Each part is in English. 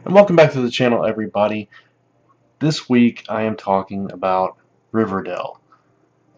And welcome back to the channel, everybody. This week I am talking about Riverdale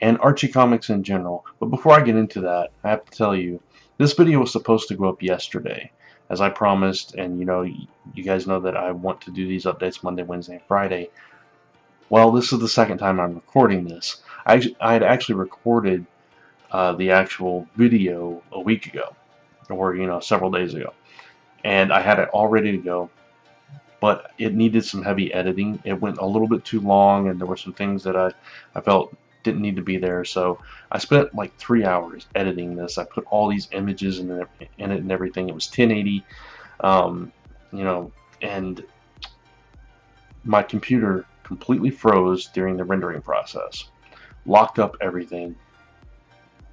and Archie Comics in general. But before I get into that, I have to tell you, this video was supposed to go up yesterday, as I promised, and you guys know that I want to do these updates Monday, Wednesday, and Friday. Well, this is the second time I'm recording this. I had actually recorded the actual video a week ago, or several days ago, and I had it all ready to go. But it needed some heavy editing. It went a little bit too long, and there were some things that I felt didn't need to be there. So I spent like 3 hours editing this. I put all these images in it and everything. It was 1080, and my computer completely froze during the rendering process. Locked up everything.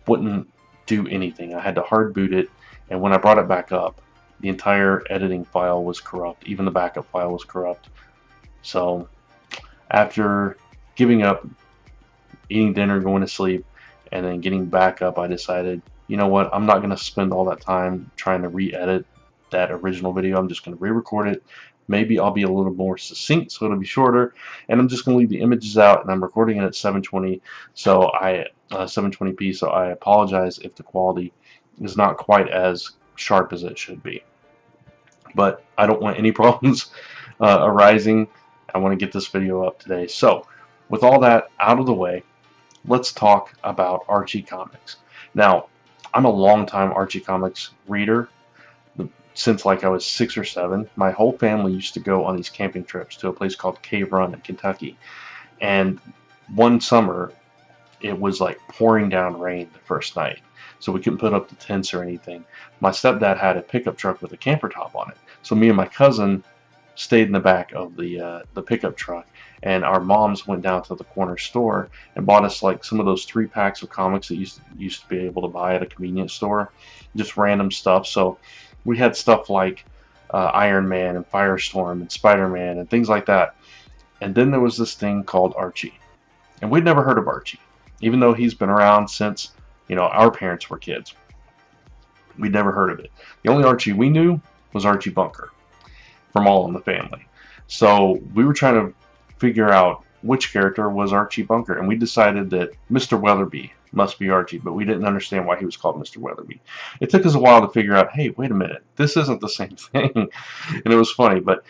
Wouldn't do anything. I had to hard boot it, and when I brought it back up, the entire editing file was corrupt. Even the backup file was corrupt. So after giving up, eating dinner, going to sleep, and then getting back up, I decided, you know what, I'm not going to spend all that time trying to re-edit that original video. I'm just going to re-record it. Maybe I'll be a little more succinct, so it'll be shorter, and I'm just going to leave the images out, and I'm recording it at 720, 720p, so I apologize if the quality is not quite as sharp as it should be. But I don't want any problems arising. I want to get this video up today. So with all that out of the way, let's talk about Archie Comics. Now, I'm a longtime Archie Comics reader since like I was 6 or 7. My whole family used to go on these camping trips to a place called Cave Run in Kentucky. And one summer, it was like pouring down rain the first night, so we couldn't put up the tents or anything. My stepdad had a pickup truck with a camper top on it, so me and my cousin stayed in the back of the pickup truck, and our moms went down to the corner store and bought us like some of those 3-packs of comics that used to be able to buy at a convenience store, just random stuff. So we had stuff like Iron Man and Firestorm and Spider-Man and things like that. And then there was this thing called Archie, and we'd never heard of Archie, even though he's been around since our parents were kids. We'd never heard of it. The only Archie we knew was Archie Bunker from All in the Family. So we were trying to figure out which character was Archie Bunker, and we decided that Mr. Weatherbee must be Archie, but we didn't understand why he was called Mr. Weatherbee. It took us a while to figure out, hey, wait a minute, this isn't the same thing. And it was funny, but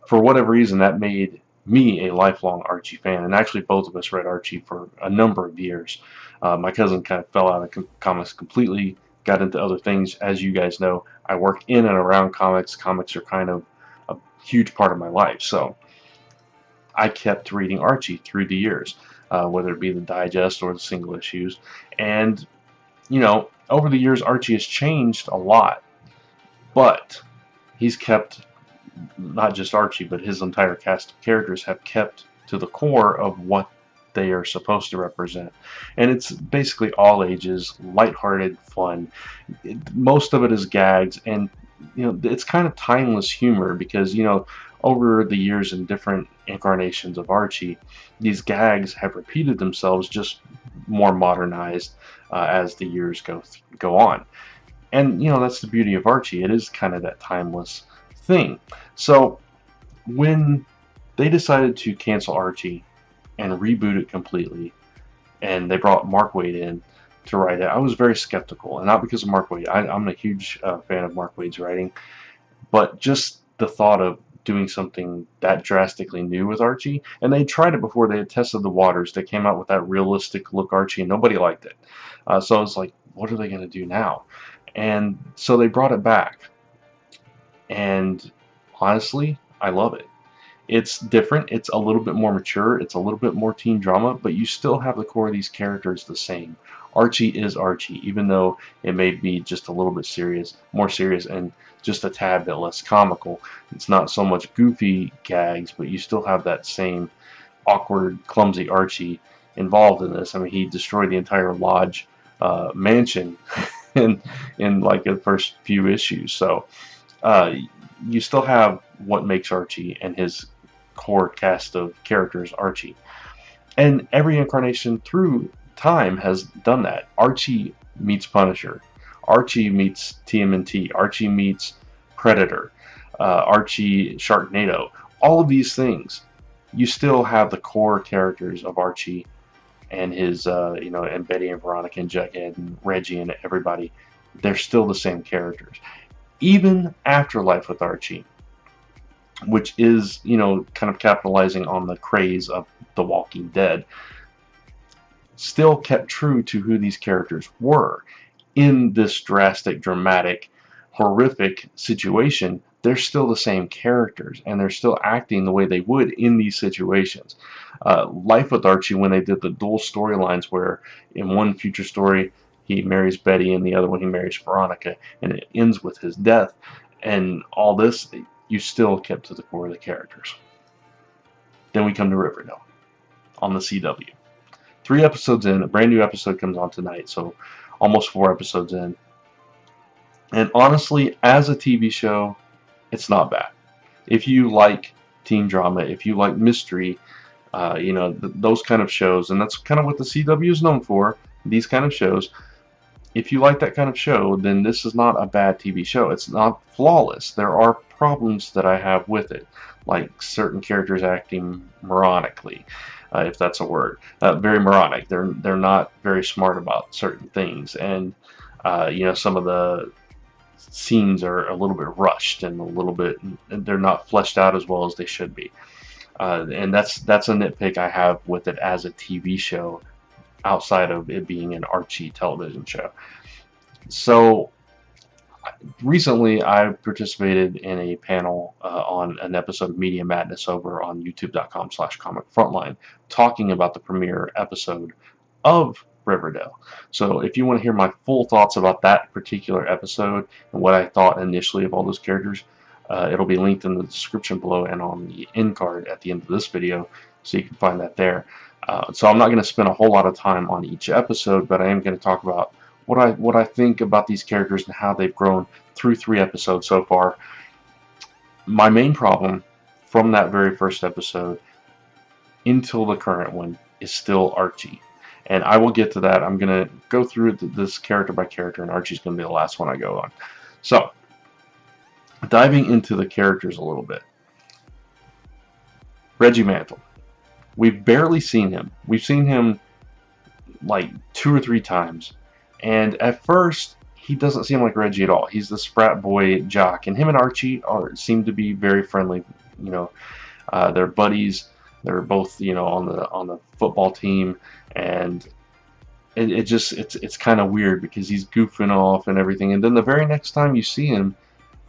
for whatever reason, that made me a lifelong Archie fan, and actually both of us read Archie for a number of years. My cousin kind of fell out of comics completely, got into other things. As you guys know, I work in and around comics. Comics are kind of a huge part of my life, so I kept reading Archie through the years, whether it be the digest or the single issues. And over the years, Archie has changed a lot, but he's kept, not just Archie, but his entire cast of characters have kept to the core of what they are supposed to represent. And it's basically all ages, lighthearted fun. Most of it is gags, and it's kind of timeless humor because over the years in different incarnations of Archie, these gags have repeated themselves, just more modernized as the years go on. And that's the beauty of Archie. It is kind of that timeless thing. So when they decided to cancel Archie and reboot it completely, and they brought Mark Waid in to write it, I was very skeptical, and not because of Mark Waid. I'm a huge fan of Mark Waid's writing, but just the thought of doing something that drastically new with Archie. And they tried it before. They had tested the waters. They came out with that realistic look Archie, and nobody liked it. So I was like, what are they going to do now? And so they brought it back, and honestly, I love it. It's different. It's a little bit more mature. It's a little bit more teen drama, but you still have the core of these characters the same. Archie is Archie, even though it may be just a little bit more serious, and just a tad bit less comical. It's not so much goofy gags, but you still have that same awkward, clumsy Archie involved in this. I mean, he destroyed the entire lodge mansion in like the first few issues. So you still have what makes Archie and his core cast of characters Archie. And every incarnation through time has done that. Archie meets Punisher. Archie meets TMNT. Archie meets Predator. Archie Sharknado. All of these things, you still have the core characters of Archie and his, and Betty and Veronica and Jughead and Reggie and everybody. They're still the same characters. Even Afterlife with Archie, which is, kind of capitalizing on the craze of The Walking Dead, still kept true to who these characters were. In this drastic, dramatic, horrific situation, they're still the same characters, and they're still acting the way they would in these situations. Life with Archie, when they did the dual storylines where in one future story he marries Betty and the other one he marries Veronica, and it ends with his death, and all this, you still kept to the core of the characters. Then we come to Riverdale on the CW. 3 episodes in, a brand new episode comes on tonight, so almost 4 episodes in. And honestly, as a TV show, it's not bad. If you like teen drama, if you like mystery, those kind of shows, and that's kind of what the CW is known for, these kind of shows. If you like that kind of show, then this is not a bad TV show. It's not flawless. There are problems that I have with it, like certain characters acting moronically, if that's a word. Very moronic. They're not very smart about certain things, and some of the scenes are a little bit rushed and they're not fleshed out as well as they should be. And that's a nitpick I have with it as a TV show, outside of it being an Archie television show. So recently I participated in a panel on an episode of Media Madness over on youtube.com/comicfrontline, talking about the premiere episode of Riverdale. So if you want to hear my full thoughts about that particular episode and what I thought initially of all those characters, it'll be linked in the description below and on the end card at the end of this video, so you can find that there. So I'm not going to spend a whole lot of time on each episode, but I am going to talk about what I think about these characters and how they've grown through 3 episodes so far. My main problem from that very first episode until the current one is still Archie. And I will get to that. I'm going to go through this character by character, and Archie's going to be the last one I go on. So, diving into the characters a little bit. Reggie Mantle. We've barely seen him. We've seen him like 2 or 3 times. And at first, he doesn't seem like Reggie at all. He's this frat boy jock. And him and Archie seem to be very friendly. They're buddies. They're both, on the football team. And it's kind of weird because he's goofing off and everything. And then the very next time you see him,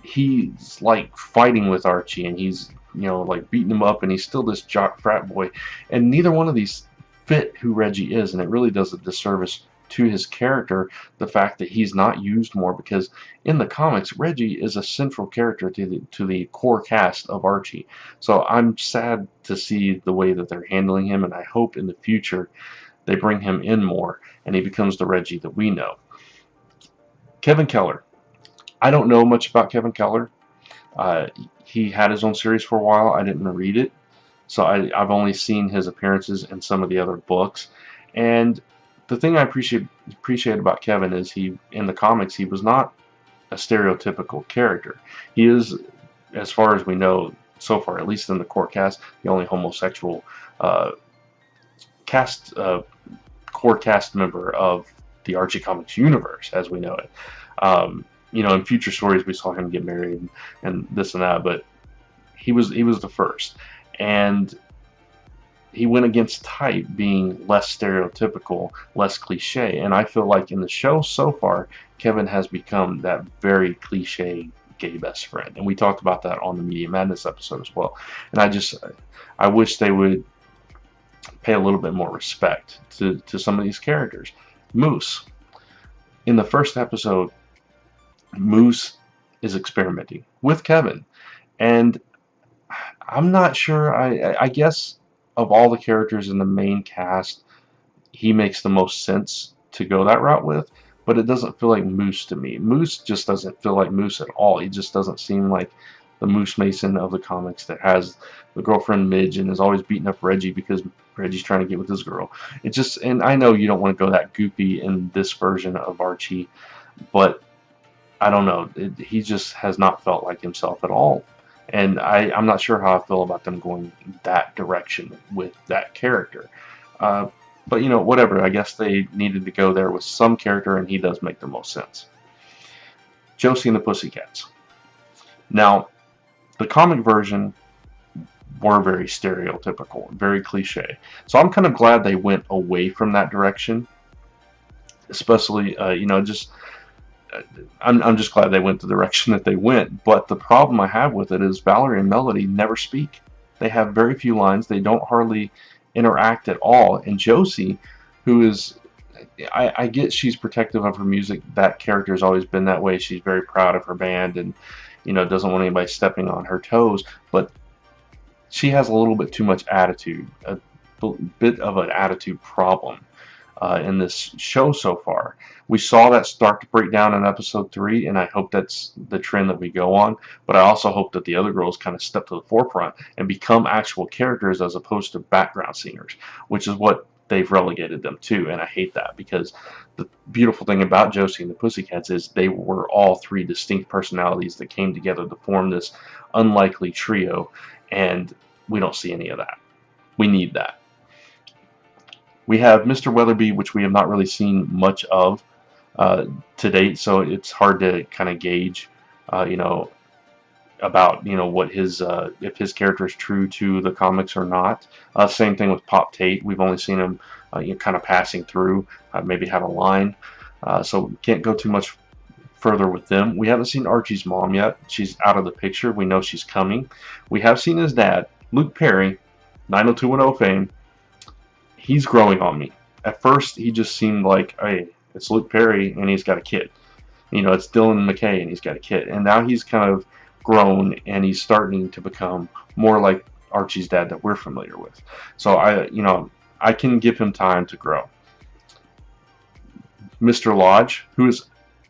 he's like fighting with Archie, and he's like beating him up, and he's still this jock frat boy, and neither one of these fit who Reggie is, and it really does a disservice to his character, the fact that he's not used more, because in the comics Reggie is a central character to the core cast of Archie. So I'm sad to see the way that they're handling him, and I hope in the future they bring him in more and he becomes the Reggie that we know. Kevin Keller. I don't know much about Kevin Keller. He had his own series for a while. I didn't read it, so I've only seen his appearances in some of the other books. And the thing I appreciate about Kevin is in the comics, he was not a stereotypical character. He is, as far as we know so far, at least in the core cast, the only homosexual core cast member of the Archie Comics universe as we know it. In future stories we saw him get married and this and that, but he was the first, and he went against type, being less stereotypical, less cliche. And I feel like in the show so far, Kevin has become that very cliche gay best friend, and we talked about that on the Media Madness episode as well. And I wish they would pay a little bit more respect to some of these characters. Moose. In the first episode, Moose is experimenting with Kevin, and I'm not sure, I guess of all the characters in the main cast, he makes the most sense to go that route with, but it doesn't feel like Moose to me. Moose just doesn't feel like Moose at all. He just doesn't seem like the Moose Mason of the comics that has the girlfriend Midge and is always beating up Reggie because Reggie's trying to get with his girl. And I know you don't want to go that goofy in this version of Archie, but I don't know. He just has not felt like himself at all And I'm not sure how I feel about them going that direction with that character. Uh, but, you know, whatever. I guess they needed to go there with some character, and he does make the most sense. Josie and the Pussycats. Now, the comic version were very stereotypical, very cliche. So I'm kind of glad they went away from that direction. Especially, you know, just I'm just glad they went the direction that they went. But the problem I have with it is Valerie and Melody never speak. They have very few lines. They don't hardly interact at all. And Josie, who is, I get she's protective of her music. That character has always been that way. She's very proud of her band and, you know, doesn't want anybody stepping on her toes. But she has a little bit too much attitude, a bit of an attitude problem in this show so far. We saw that start to break down in episode 3, and I hope that's the trend that we go on. But I also hope that the other girls kind of step to the forefront and become actual characters as opposed to background singers, which is what they've relegated them to. And I hate that, because the beautiful thing about Josie and the Pussycats is they were all 3 distinct personalities that came together to form this unlikely trio, and we don't see any of that. We need that. We have Mr. Weatherbee, which we have not really seen much of to date, so it's hard to kind of gauge, you know, about, you know, what his if his character is true to the comics or not. Same thing with Pop Tate. We've only seen him, you know, kind of passing through, maybe have a line, so can't go too much further with them. We haven't seen Archie's mom yet. She's out of the picture. We know she's coming. We have seen his dad, Luke Perry, 90210 fame. He's growing on me. At first, he just seemed like, hey, it's Luke Perry and he's got a kid. You know, it's Dylan McKay and he's got a kid. And now he's kind of grown and he's starting to become more like Archie's dad that we're familiar with. So I can give him time to grow. Mr. Lodge, who is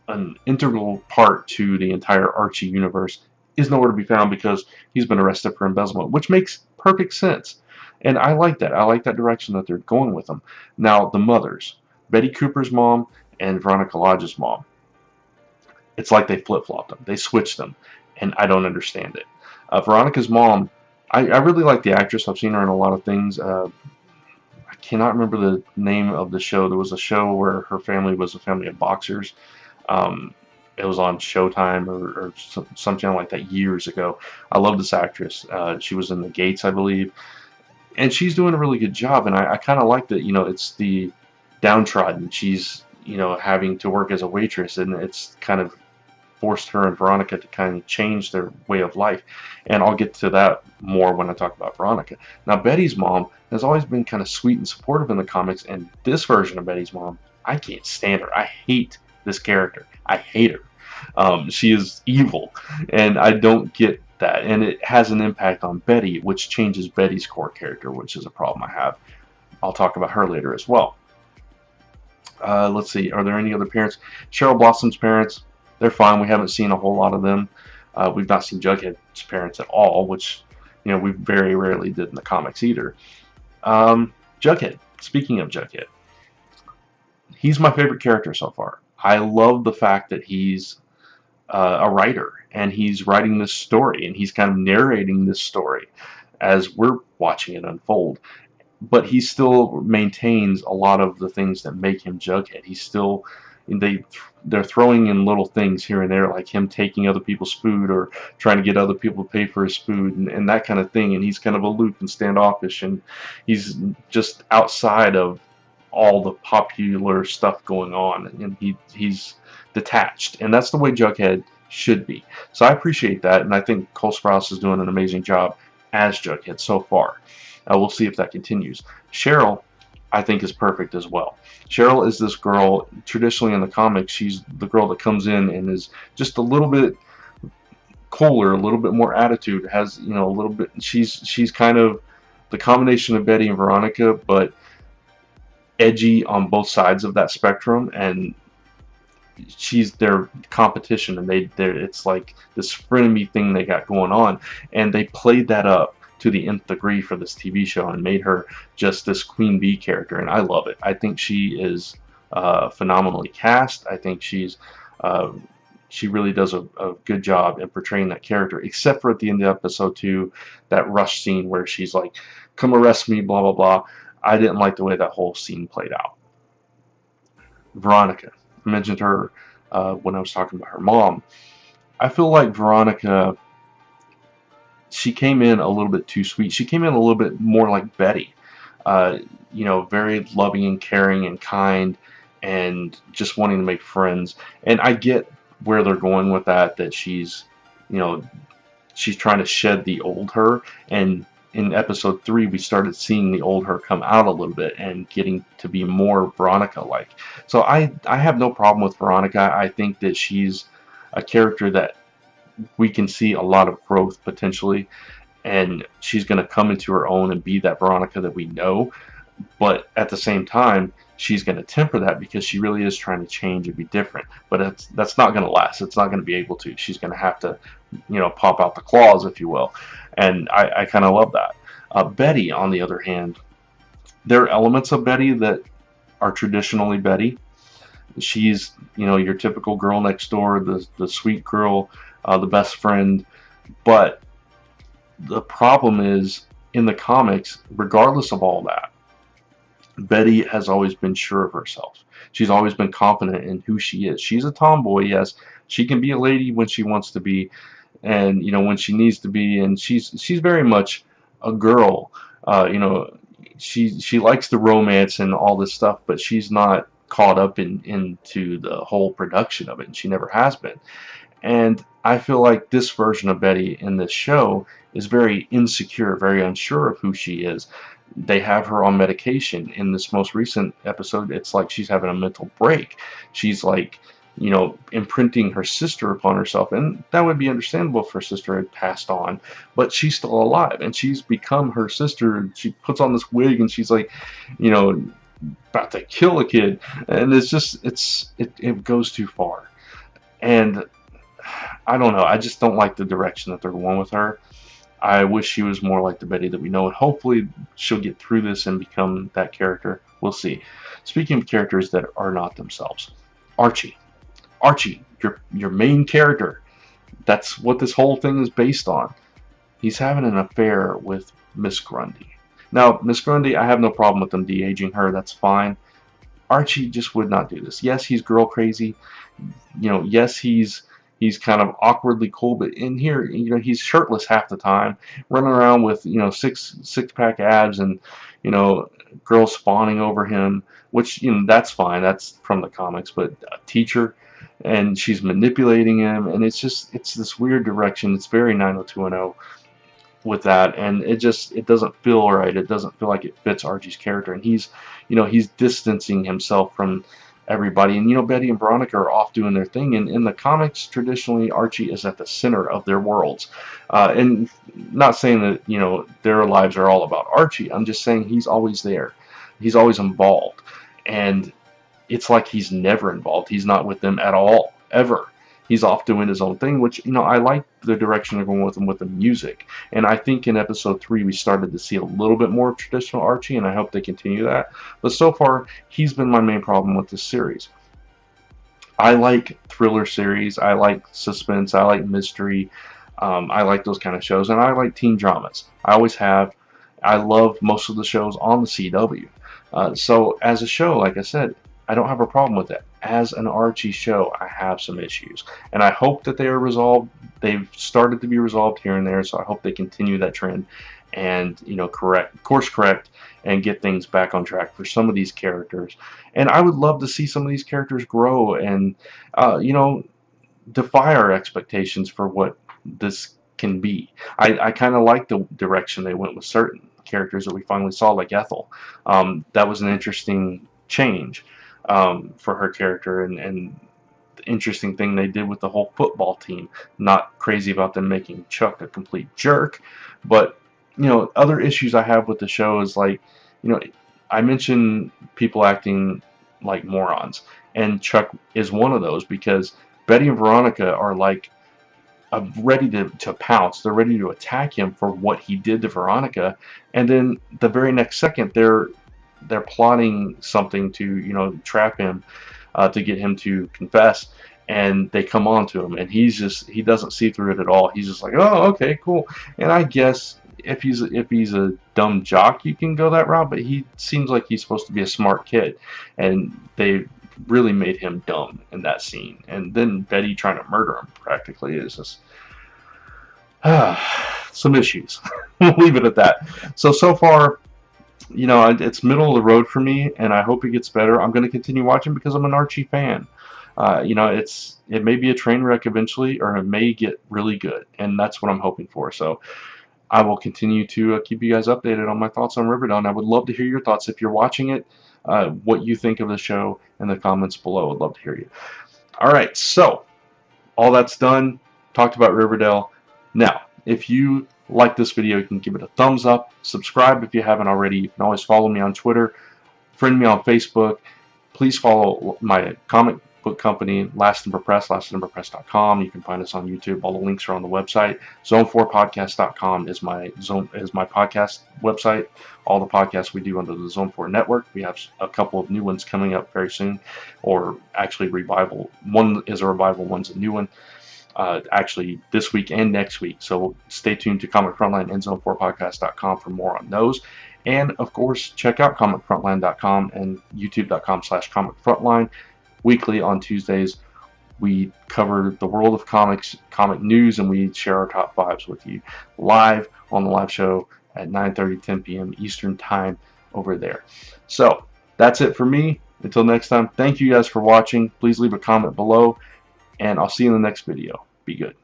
an integral part to the entire Archie universe, is nowhere to be found because he's been arrested for embezzlement, which makes perfect sense. And I like that. I like that direction that they're going with them. Now, the mothers, Betty Cooper's mom and Veronica Lodge's mom. It's like they flip-flopped them. They switched them, and I don't understand it. Veronica's mom, I really like the actress. I've seen her in a lot of things. I cannot remember the name of the show. There was a show where her family was a family of boxers. It was on Showtime or something like that years ago. I love this actress. She was in The Gates, I believe. And she's doing a really good job, and I kind of like that, you know, it's the downtrodden. She's, you know, having to work as a waitress, and it's kind of forced her and Veronica to kind of change their way of life. And I'll get to that more when I talk about Veronica. Now, Betty's mom has always been kind of sweet and supportive in the comics, and this version of Betty's mom, I can't stand her. I hate this character. I hate her. She is evil, and I don't get that, and it has an impact on Betty, which changes Betty's core character, which is a problem I have. I'll talk about her later as well. Let's see, are there any other parents? Cheryl Blossom's parents, they're fine. We haven't seen a whole lot of them. We've not seen Jughead's parents at all, which, you know, we very rarely did in the comics either. Jughead, speaking of Jughead, he's my favorite character so far. I love the fact that he's a writer, and he's writing this story, and he's kind of narrating this story as we're watching it unfold. But he still maintains a lot of the things that make him Jughead. He's still, they're throwing in little things here and there, like him taking other people's food or trying to get other people to pay for his food and that kind of thing. And he's kind of aloof and standoffish, and he's just outside of all the popular stuff going on, and he's detached, and that's the way Jughead should be. So I appreciate that, and I think Cole Sprouse is doing an amazing job as Jughead so far. We'll see if that continues. Cheryl, I think, is perfect as well. Cheryl is this girl, traditionally in the comics, she's the girl that comes in and is just a little bit cooler, a little bit more attitude, has, you know, a little bit, she's kind of the combination of Betty and Veronica, but edgy on both sides of that spectrum, and she's their competition, and it's like this frenemy thing they got going on, and they played that up to the nth degree for this TV show and made her just this Queen Bee character, and I love it. I think she is phenomenally cast. I think she's she really does a good job in portraying that character, except for at the end of episode 2, that rush scene where she's like, come arrest me, blah, blah, blah. I didn't like the way that whole scene played out. Veronica. I mentioned her when I was talking about her mom. I feel like Veronica, she came in a little bit too sweet. She came in a little bit more like Betty. Very loving and caring and kind and just wanting to make friends. And I get where they're going with that she's, she's trying to shed the old her. And in episode 3, we started seeing the old her come out a little bit and getting to be more Veronica-like. So I have no problem with Veronica. I think that she's a character that we can see a lot of growth potentially, and she's going to come into her own and be that Veronica that we know. But at the same time, she's going to temper that because she really is trying to change and be different. But that's not going to last. It's not going to be able to. She's going to have to, pop out the claws, if you will. And I kind of love that. Betty, on the other hand, there are elements of Betty that are traditionally Betty. She's, your typical girl next door, the sweet girl, the best friend. But the problem is, in the comics, regardless of all that, Betty has always been sure of herself. She's always been confident in who she is. She's a tomboy, yes. She can be a lady when she wants to be, and when she needs to be. And she's very much a girl. She likes the romance and all this stuff, but she's not caught up into the whole production of it, and she never has been. And I feel like this version of Betty in this show is very insecure, very unsure of who she is. They have her on medication. In this most recent episode, it's like she's having a mental break. She's like, imprinting her sister upon herself. And that would be understandable if her sister had passed on. But she's still alive, and she's become her sister. She puts on this wig, and she's like, about to kill a kid. And it's just, it goes too far. And I don't know. I just don't like the direction that they're going with her. I wish she was more like the Betty that we know, and hopefully she'll get through this and become that character. We'll see. Speaking of characters that are not themselves, Archie, your main character. That's what this whole thing is based on. He's having an affair with Miss Grundy. Now, Miss Grundy, I have no problem with them de-aging her. That's fine. Archie just would not do this. Yes, he's girl crazy. Yes, he's kind of awkwardly cool, but in here, he's shirtless half the time, running around with, six-pack abs and, girls fawning over him, which, that's fine. That's from the comics, but a teacher, and she's manipulating him, and it's this weird direction. It's very 90210 with that, and it doesn't feel right. It doesn't feel like it fits Archie's character, and he's distancing himself from everybody. And Betty and Veronica are off doing their thing, and in the comics, traditionally Archie is at the center of their worlds. And not saying that their lives are all about Archie. I'm just saying he's always there. He's always involved, and it's like he's never involved. He's not with them at all, ever. He's off doing his own thing, which, I like the direction they're going with him with the music. And I think in episode 3 we started to see a little bit more traditional Archie, and I hope they continue that. But so far, he's been my main problem with this series. I like thriller series. I like suspense. I like mystery. I like those kind of shows. And I like teen dramas. I always have. I love most of the shows on the CW. So as a show, like I said, I don't have a problem with it. As an Archie show, I have some issues, and I hope that they are resolved. They've started to be resolved here and there, so I hope they continue that trend and course correct and get things back on track for some of these characters. And I would love to see some of these characters grow and defy our expectations for what this can be. I kind of like the direction they went with certain characters that we finally saw, like Ethel. That was an interesting change for her character, and the interesting thing they did with the whole football team. Not crazy about them making Chuck a complete jerk, but other issues I have with the show is like, I mentioned people acting like morons, and Chuck is one of those, because Betty and Veronica are like ready to pounce. They're ready to attack him for what he did to Veronica, and then the very next second they're plotting something to trap him, to get him to confess, and they come on to him, and he doesn't see through it at all. He's just like, oh, okay, cool. And I guess if he's a dumb jock, you can go that route, but he seems like he's supposed to be a smart kid, and they really made him dumb in that scene. And then Betty trying to murder him practically is just some issues. We'll leave it at that. So far, you know, it's middle of the road for me, and I hope it gets better. I'm going to continue watching because I'm an Archie fan. You know, it may be a train wreck eventually, or it may get really good, and that's what I'm hoping for. So I will continue to keep you guys updated on my thoughts on Riverdale, and I would love to hear your thoughts if you're watching it, what you think of the show in the comments below. I'd love to hear you. All right, so all that's done. Talked about Riverdale. Now, if you like this video, you can give it a thumbs up. Subscribe if you haven't already. You can always follow me on Twitter. Friend me on Facebook. Please follow my comic book company, Last Ember Press, lastemberpress.com. You can find us on YouTube. All the links are on the website. Zone4podcast.com is my podcast website. All the podcasts we do under the Zone 4 network. We have a couple of new ones coming up very soon, or actually revival. One is a revival, one's a new one. Actually this week and next week. So stay tuned to Comic Frontline and Zone4podcast.com for more on those. And of course, check out comicfrontline.com and youtube.com/comicfrontline. Weekly on Tuesdays, we cover the world of comics, comic news, and we share our top 5s with you live on the live show at 9:30, 10 p.m. Eastern Time over there. So that's it for me. Until next time, thank you guys for watching. Please leave a comment below, and I'll see you in the next video. Be good.